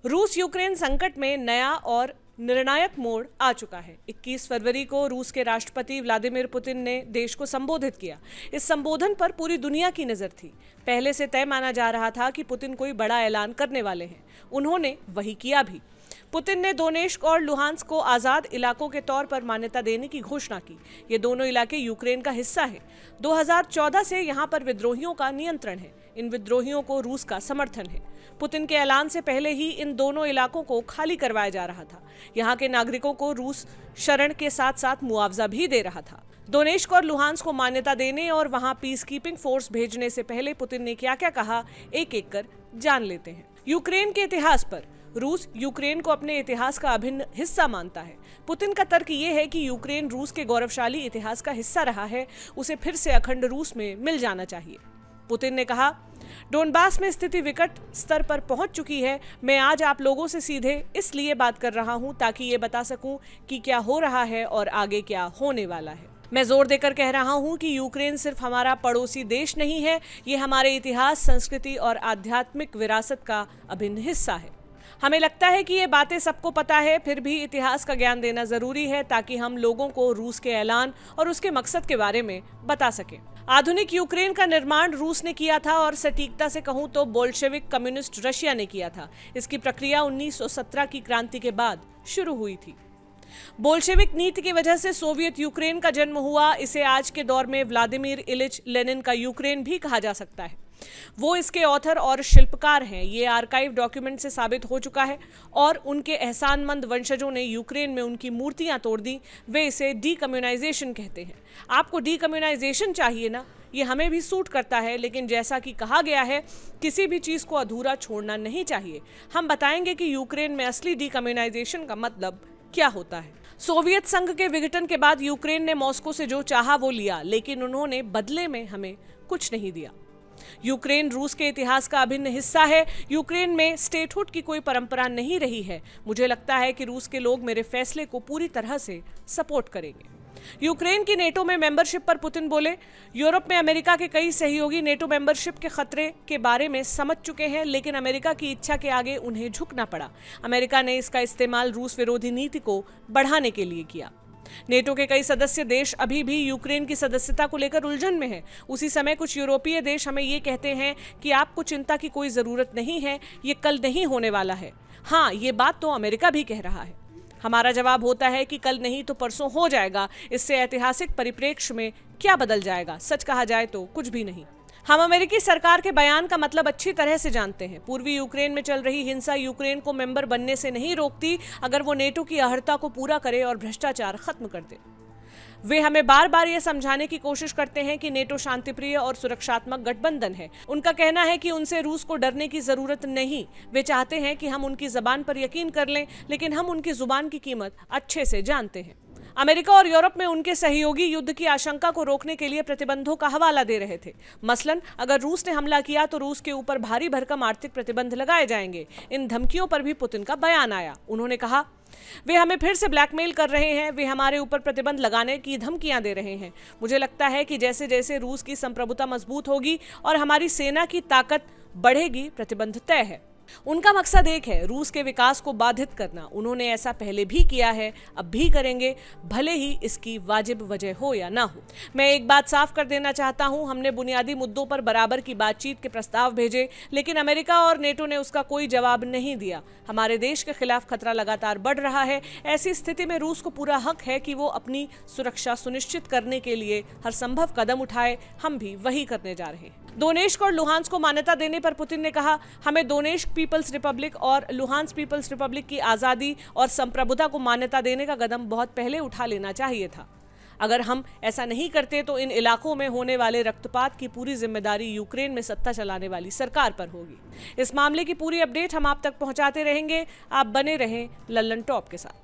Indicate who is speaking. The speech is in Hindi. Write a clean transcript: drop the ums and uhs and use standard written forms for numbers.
Speaker 1: रूस यूक्रेन संकट में नया और निर्णायक मोड़ आ चुका है। 21 फरवरी को रूस के राष्ट्रपति व्लादिमीर पुतिन ने देश को संबोधित किया। इस संबोधन पर पूरी दुनिया की नजर थी। पहले से तय माना जा रहा था कि पुतिन कोई बड़ा ऐलान करने वाले हैं। उन्होंने वही किया भी। पुतिन ने दोनेत्स्क और लुहांस्क को आजाद इलाकों के तौर पर मान्यता देने की घोषणा की। ये दोनों इलाके यूक्रेन का हिस्सा है। 2014 से यहाँ पर विद्रोहियों का नियंत्रण है। इन विद्रोहियों को रूस का समर्थन है। पुतिन के ऐलान से पहले ही इन दोनों इलाकों को खाली करवाया जा रहा था। यहाँ के नागरिकों को रूस शरण के साथ साथ मुआवजा भी दे रहा था। दोनेत्स्क और लुहांस्क को मान्यता देने और वहां पीस कीपिंग फोर्स भेजने से पहले पुतिन ने क्या क्या कहा, एक एक कर जान लेते हैं। यूक्रेन के इतिहास पर रूस यूक्रेन को अपने इतिहास का अभिन्न हिस्सा मानता है। पुतिन का तर्क ये है कि यूक्रेन रूस के गौरवशाली इतिहास का हिस्सा रहा है, उसे फिर से अखंड रूस में मिल जाना चाहिए। पुतिन ने कहा, डोनबास में स्थिति विकट स्तर पर पहुंच चुकी है। मैं आज आप लोगों से सीधे इसलिए बात कर रहा हूं ताकि ये बता सकूं कि क्या हो रहा है और आगे क्या होने वाला है। मैं जोर देकर कह रहा हूं कि यूक्रेन सिर्फ हमारा पड़ोसी देश नहीं है, ये हमारे इतिहास, संस्कृति और आध्यात्मिक विरासत का अभिन्न हिस्सा है। हमें लगता है कि ये बातें सबको पता है, फिर भी इतिहास का ज्ञान देना जरूरी है ताकि हम लोगों को रूस के ऐलान और उसके मकसद के बारे में बता सकें। आधुनिक यूक्रेन का निर्माण रूस ने किया था और सटीकता से कहूं तो बोल्शेविक कम्युनिस्ट रशिया ने किया था। इसकी प्रक्रिया 1917 की क्रांति के बाद शुरू हुई थी। बोल्शेविक नीति की वजह से सोवियत यूक्रेन का जन्म हुआ। इसे आज के दौर में व्लादिमीर इलिच लेनिन का यूक्रेन भी कहा जा सकता है। वो इसके ऑथर और शिल्पकार हैं। ये आर्काइव डॉक्यूमेंट से साबित हो चुका है और उनके एहसानमंद वंशजों ने यूक्रेन में उनकी मूर्तियां तोड़ दी। वे इसे डीकम्युनाइजेशन कहते हैं। आपको डीकम्युनाइजेशन चाहिए ना, ये हमें भी सूट करता है, लेकिन जैसा कि कहा गया है, किसी भी चीज को अधूरा छोड़ना नहीं चाहिए। हम बताएंगे कि यूक्रेन में असली डीकम्युनाइजेशन का मतलब क्या होता है। सोवियत संघ के विघटन के बाद यूक्रेन ने मॉस्को से जो चाहा वो लिया, लेकिन उन्होंने बदले में हमें कुछ नहीं दिया। यूक्रेन रूस के इतिहास का अभिन्न हिस्सा है। यूक्रेन में स्टेटहुड की कोई परंपरा नहीं रही है। मुझे लगता है कि रूस के लोग मेरे फैसले को पूरी तरह से सपोर्ट करेंगे। यूक्रेन की नेटो में मेंबरशिप पर पुतिन बोले, यूरोप में अमेरिका के कई सहयोगी नेटो मेंबरशिप के खतरे के बारे में समझ चुके हैं, लेकिन अमेरिका की इच्छा के आगे उन्हें झुकना पड़ा। अमेरिका ने इसका इस्तेमाल रूस विरोधी नीति को बढ़ाने के लिए किया। नेटो के कई सदस्य देश अभी भी यूक्रेन की सदस्यता को लेकर उलझन में हैं। उसी समय कुछ यूरोपीय देश हमें ये कहते हैं कि आपको चिंता की कोई जरूरत नहीं है, ये कल नहीं होने वाला है। हाँ, ये बात तो अमेरिका भी कह रहा है। हमारा जवाब होता है कि कल नहीं तो परसों हो जाएगा। इससे ऐतिहासिक परिप्रेक्ष्य में क्या बदल जाएगा? सच कहा जाए तो कुछ भी नहीं। हम अमेरिकी सरकार के बयान का मतलब अच्छी तरह से जानते हैं। पूर्वी यूक्रेन में चल रही हिंसा यूक्रेन को मेंबर बनने से नहीं रोकती, अगर वो नेटो की अहर्ता को पूरा करे और भ्रष्टाचार खत्म कर दे। वे हमें बार बार ये समझाने की कोशिश करते हैं कि नेटो शांतिप्रिय और सुरक्षात्मक गठबंधन है। उनका कहना है कि उनसे रूस को डरने की जरूरत नहीं। वे चाहते हैं कि हम उनकी जबान पर यकीन कर लें, लेकिन हम उनकी जुबान की कीमत अच्छे से जानते हैं। अमेरिका और यूरोप में उनके सहयोगी युद्ध की आशंका को रोकने के लिए प्रतिबंधों का हवाला दे रहे थे। मसलन, अगर रूस ने हमला किया तो रूस के ऊपर भारी भरकम आर्थिक प्रतिबंध लगाए जाएंगे। इन धमकियों पर भी पुतिन का बयान आया। उन्होंने कहा, वे हमें फिर से ब्लैकमेल कर रहे हैं। वे हमारे ऊपर प्रतिबंध लगाने की धमकियां दे रहे हैं। मुझे लगता है कि जैसे जैसे रूस की संप्रभुता मजबूत होगी और हमारी सेना की ताकत बढ़ेगी, प्रतिबंध तय है। उनका मकसद एक है, रूस के विकास को बाधित करना। उन्होंने ऐसा पहले भी किया है, अब भी करेंगे, भले ही इसकी वाजिब वजह हो या ना हो। मैं एक बात साफ कर देना चाहता हूं, हमने बुनियादी मुद्दों पर बराबर की बातचीत के प्रस्ताव भेजे, लेकिन अमेरिका और नेटो ने उसका कोई जवाब नहीं दिया। हमारे देश के खिलाफ खतरा लगातार बढ़ रहा है। ऐसी स्थिति में रूस को पूरा हक है कि वो अपनी सुरक्षा सुनिश्चित करने के लिए हर संभव कदम उठाए। हम भी वही करने जा रहे हैं। दोनेत्स्क और लुहांस्क को मान्यता देने पर पुतिन ने कहा, हमें दोनेत्स्क पीपल्स रिपब्लिक और लुहांस्क पीपल्स रिपब्लिक की आज़ादी और संप्रभुता को मान्यता देने का कदम बहुत पहले उठा लेना चाहिए था। अगर हम ऐसा नहीं करते तो इन इलाकों में होने वाले रक्तपात की पूरी जिम्मेदारी यूक्रेन में सत्ता चलाने वाली सरकार पर होगी। इस मामले की पूरी अपडेट हम आप तक पहुंचाते रहेंगे। आप बने रहें लल्लन टॉप के साथ।